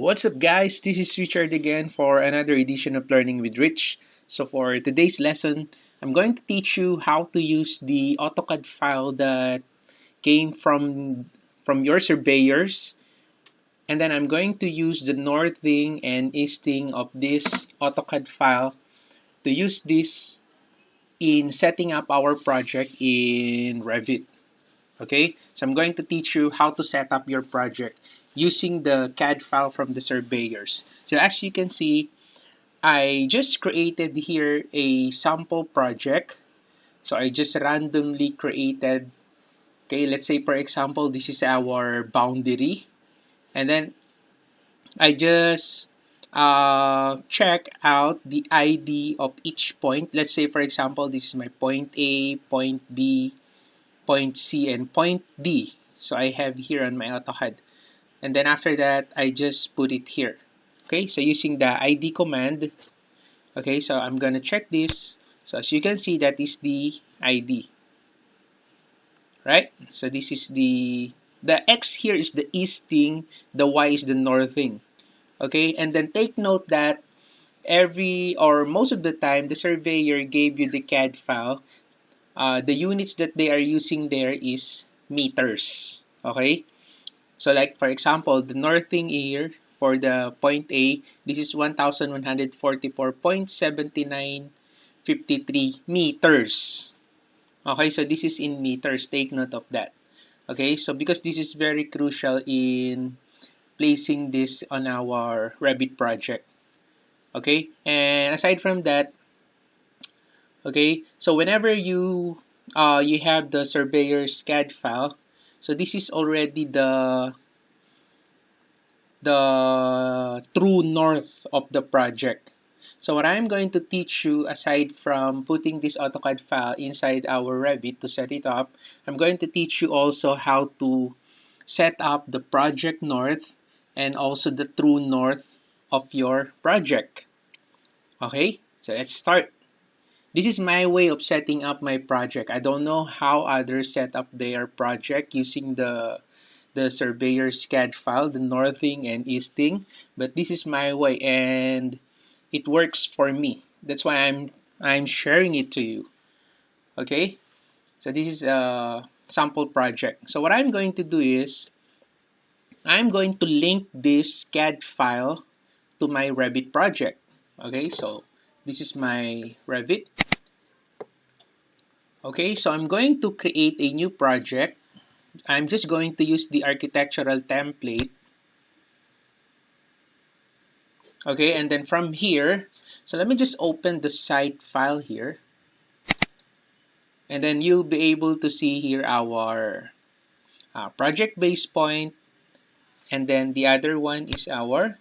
What's up, guys? This is Richard again for another edition of Learning with Rich. So for today's lesson, I'm going to teach you how to use the AutoCAD file that came from your surveyors, and then I'm going to use the northing and easting of this AutoCAD file to use this in setting up our project in Revit. Okay, so I'm going to teach you how to set up your project using the CAD file from the surveyors. So as you can see, I just created here a sample project. So I just randomly created, okay, let's say for example, this is our boundary. And then I just check out the ID of each point. Let's say for example, this is my point A, point B, point C, and point D. So I have here on my AutoCAD. And then after that, I just put it here. Okay, so using the ID command, okay, so I'm gonna check this. So as you can see, that is the ID, right? So this is the X here is the easting, the Y is the northing. Okay, and then take note that every or most of the time, the surveyor gave you the CAD file. The units that they are using there is meters. Okay, so like for example, the northing here for the point A, this is 1144.7953 meters. Okay, so this is in meters. Take note of that. Okay, so because this is very crucial in placing this on our Revit project. Okay, and aside from that, okay, so whenever you have the surveyor's CAD file, so this is already the true north of the project. So what I'm going to teach you, aside from putting this AutoCAD file inside our Revit to set it up, I'm going to teach you also how to set up the project north and also the true north of your project. Okay, so let's start. This is my way of setting up my project. I don't know how others set up their project using the surveyor's CAD file, the northing and easting, but this is my way and it works for me. That's why I'm sharing it to you. Okay, so this is a sample project. So what I'm going to do is I'm going to link this CAD file to my Revit project. Okay, so this is my Revit. Okay, so I'm going to create a new project. I'm just going to use the architectural template. Okay, and then from here, so let me just open the site file here. And then you'll be able to see here our project base point. And then the other one is our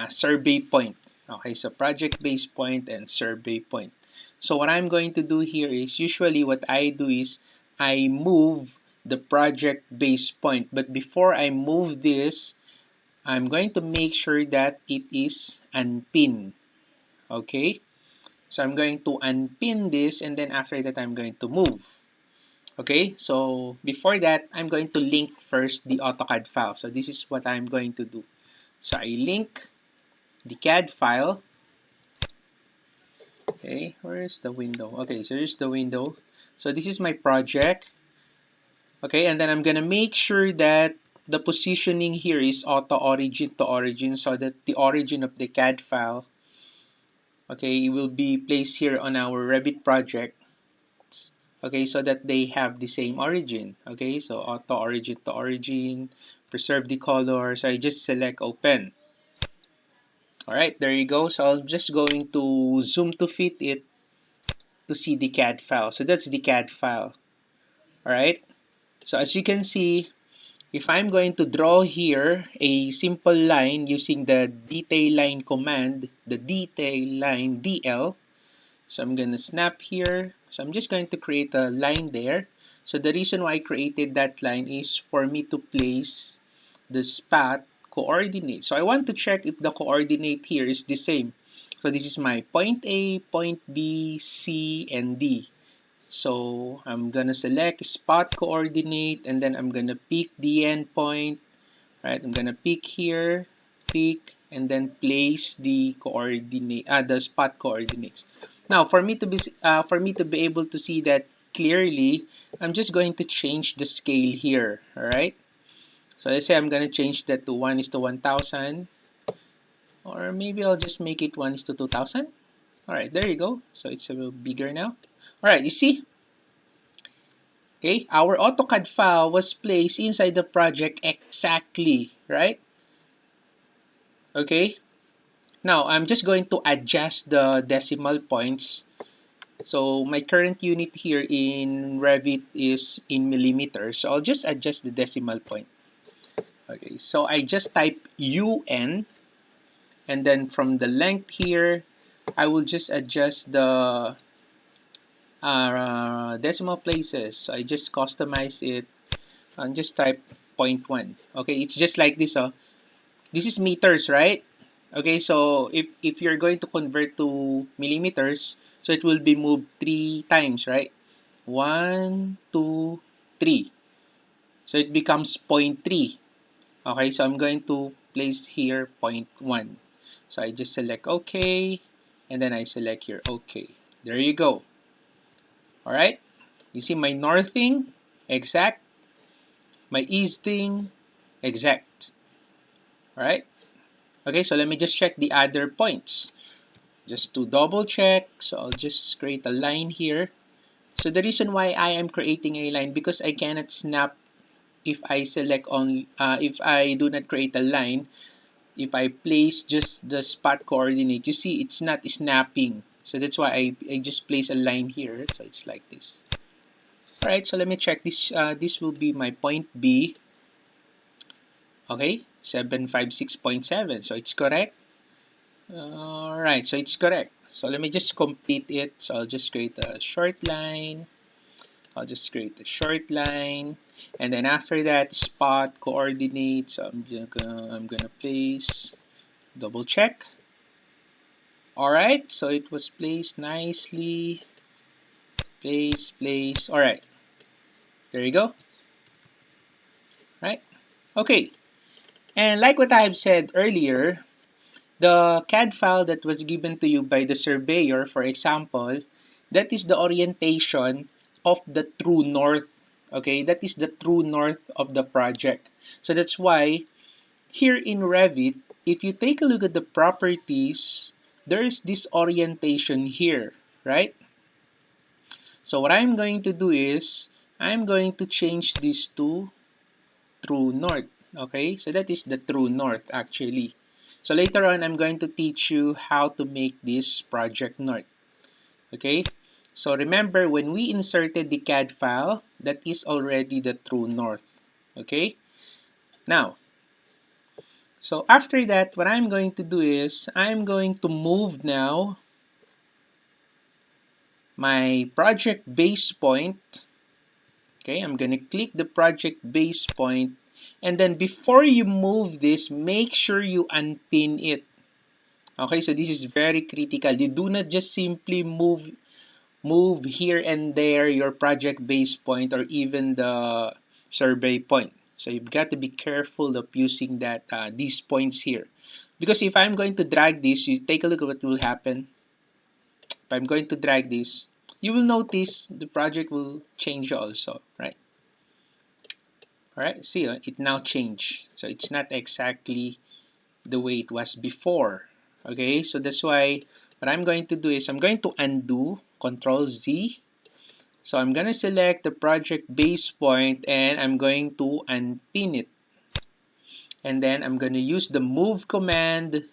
survey point. Okay, so project base point and survey point. So what I'm going to do here is, usually what I do is I move the project base point. But before I move this, I'm going to make sure that it is unpinned. Okay, so I'm going to unpin this, and then after that I'm going to move. Okay, so before that, I'm going to link first the AutoCAD file. So this is what I'm going to do. So I link the CAD file. Okay, where's the window? Okay, so here's the window. So this is my project. Okay, and then I'm gonna make sure that the positioning here is auto origin to origin, so that the origin of the CAD file, okay, will be placed here on our Revit project. Okay, so that they have the same origin. Okay, so auto origin to origin, preserve the color. So I just select open. Alright, there you go. So I'm just going to zoom to fit it to see the CAD file. So that's the CAD file. Alright, so as you can see, if I'm going to draw here a simple line using the detail line command, the detail line DL, so I'm gonna snap here. So I'm just going to create a line there. So the reason why I created that line is for me to place the spot coordinate. So I want to check if the coordinate here is the same. So this is my point A, point B, C, and D. So I'm gonna select spot coordinate, and then I'm gonna pick the endpoint. Right, I'm gonna pick here. click, and then place the the spot coordinates. Now, for me to be able to see that clearly, I'm just going to change the scale here. All right. So let's say I'm going to change that to 1:1000, or maybe I'll just make it 1:2000. All right, there you go. So it's a little bigger now. All right, you see, okay, our AutoCAD file was placed inside the project exactly, right? Okay, now I'm just going to adjust the decimal points. So my current unit here in Revit is in millimeters. So I'll just adjust the decimal point. Okay, so I just type UN, and then from the length here, I will just adjust the decimal places. So I just customize it and just type 0.1. Okay, it's just like this. This is meters, right? Okay, so if you're going to convert to millimeters, so it will be moved 3 times, right? 1, 2, 3. So it becomes zero point 0.3. Okay, so I'm going to place here 0.1. So I just select OK, and then I select here OK. There you go. All right, you see my northing, exact, my easting, exact. All right. Okay, so let me just check the other points. Just to double check, so I'll just create a line here. So the reason why I am creating a line, because I cannot snap if I select on, if I do not create a line, if I place just the spot coordinate, you see it's not snapping. So that's why I just place a line here. So it's like this. All right, so let me check this. This will be my point B. Okay, 756.7. So it's correct. All right, so it's correct. So let me just complete it. So I'll just create a short line. I'll just create a short line, and then after that, spot coordinates. So I'm gonna place, double check. All right, so it was placed nicely. Place. All right, there you go. Right. Okay. And like what I've said earlier, the CAD file that was given to you by the surveyor, for example, that is the orientation of the true north. Okay, that is the true north of the project. So that's why here in Revit, if you take a look at the properties, there is this orientation here, right? So what I'm going to do is, I'm going to change this to true north. Okay, so that is the true north actually. So later on, I'm going to teach you how to make this project north. Okay, so remember when we inserted the CAD file, that is already the true north. Okay, now, so after that, what I'm going to do is, I'm going to move now my project base point. Okay, I'm going to click the project base point, and then before you move this, make sure you unpin it. Okay, so this is very critical. You do not just simply move here and there your project base point or even the survey point. So you've got to be careful of using that these points here. Because if I'm going to drag this, you take a look at what will happen. If I'm going to drag this, you will notice the project will change also, right? All right, see, it now changed. So it's not exactly the way it was before. Okay, so that's why what I'm going to do is I'm going to undo, Control Z. So I'm going to select the project base point and I'm going to unpin it. And then I'm going to use the move command,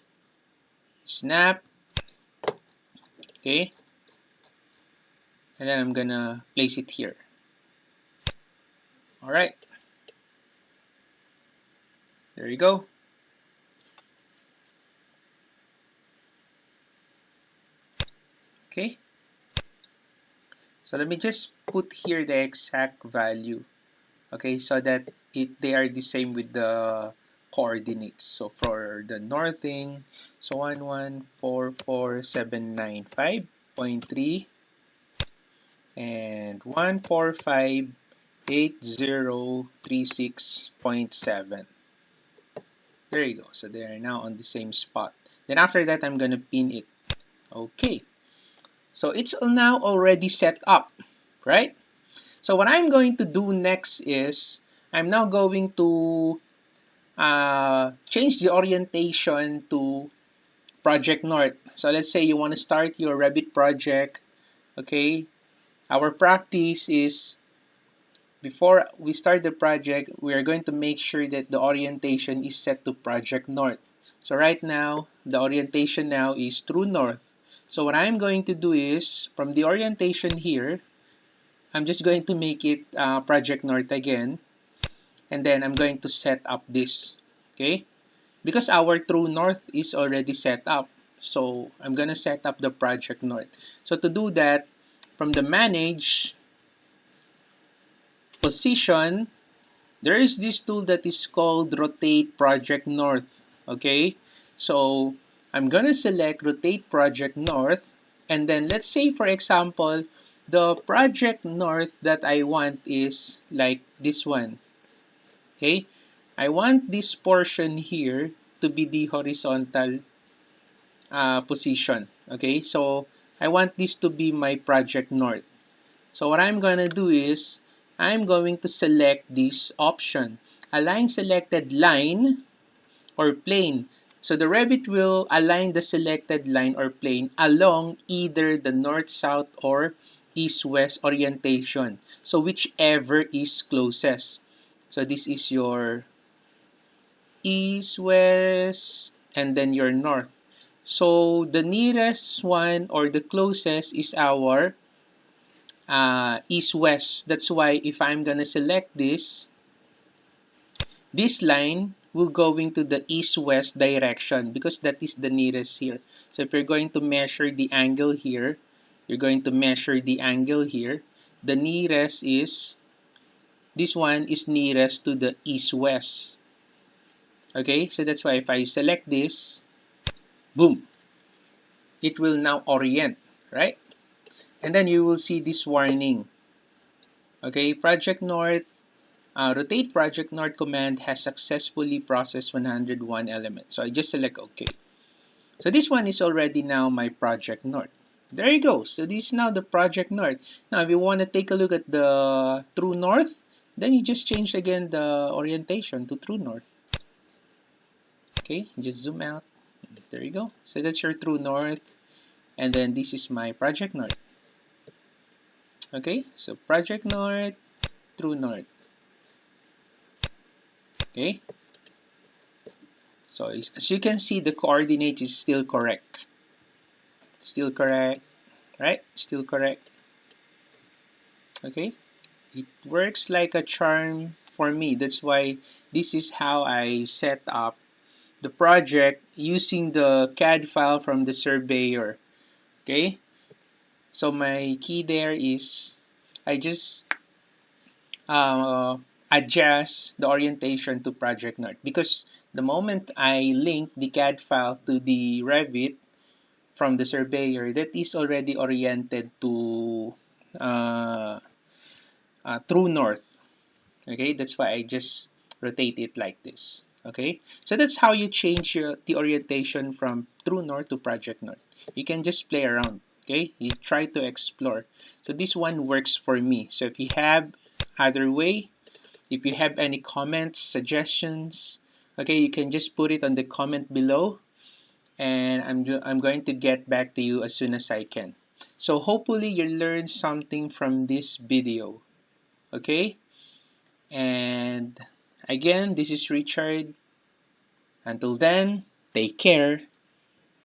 snap, okay, and then I'm going to place it here. All right, there you go. Okay, so let me just put here the exact value. Okay, so that they are the same with the coordinates. So for the northing, so 1144,795.3 and 145,8036.7. There you go. So they are now on the same spot. Then after that, I'm going to pin it. Okay. So it's now already set up, right? So what I'm going to do next is I'm now going to change the orientation to Project North. So let's say you want to start your Revit project. Okay. Our practice is before we start the project, we are going to make sure that the orientation is set to Project North. So right now, the orientation now is true north. So what I'm going to do is, from the orientation here, I'm just going to make it Project North again. And then I'm going to set up this. Okay? Because our true north is already set up. So I'm going to set up the Project North. So to do that, from the Manage Position, there is this tool that is called Rotate Project North. Okay, so I'm gonna select Rotate Project North, and then let's say, for example, the Project North that I want is like this one. Okay, I want this portion here to be the horizontal position. Okay, so I want this to be my Project North. So what I'm gonna do is I'm going to select this option, align selected line or plane. So the Revit will align the selected line or plane along either the north-south or east-west orientation. So whichever is closest. So this is your east-west and then your north. So the nearest one or the closest is our east-west. That's why if I'm gonna select this line will going to the east-west direction because that is the nearest here. So if you're going to measure the angle here, you're going to measure the angle here. The nearest is, this one is nearest to the east-west. Okay, so that's why if I select this, boom, it will now orient, right? And then you will see this warning. Okay, Project North, Rotate Project North command has successfully processed 101 elements. So I just select OK. So this one is already now my Project North. There you go. So this is now the Project North. Now if you want to take a look at the True North, then you just change again the orientation to True North. Okay, just zoom out. There you go. So that's your True North. And then this is my Project North. Okay, so Project North, True North. Okay. So as you can see, the coordinate is still correct. Still correct, right? Still correct. Okay. It works like a charm for me. That's why this is how I set up the project using the CAD file from the surveyor. Okay. So my key there is I just adjust the orientation to Project North because the moment I link the CAD file to the Revit from the surveyor, that is already oriented to true north. Okay, that's why I just rotate it like this. Okay, so that's how you change the orientation from true north to Project North. You can just play around. Okay, you try to explore. So this one works for me. So if you have other way, if you have any comments, suggestions, okay, you can just put it on the comment below, and I'm going to get back to you as soon as I can. So hopefully you learned something from this video. Okay, and again, this is Richard. Until then, take care.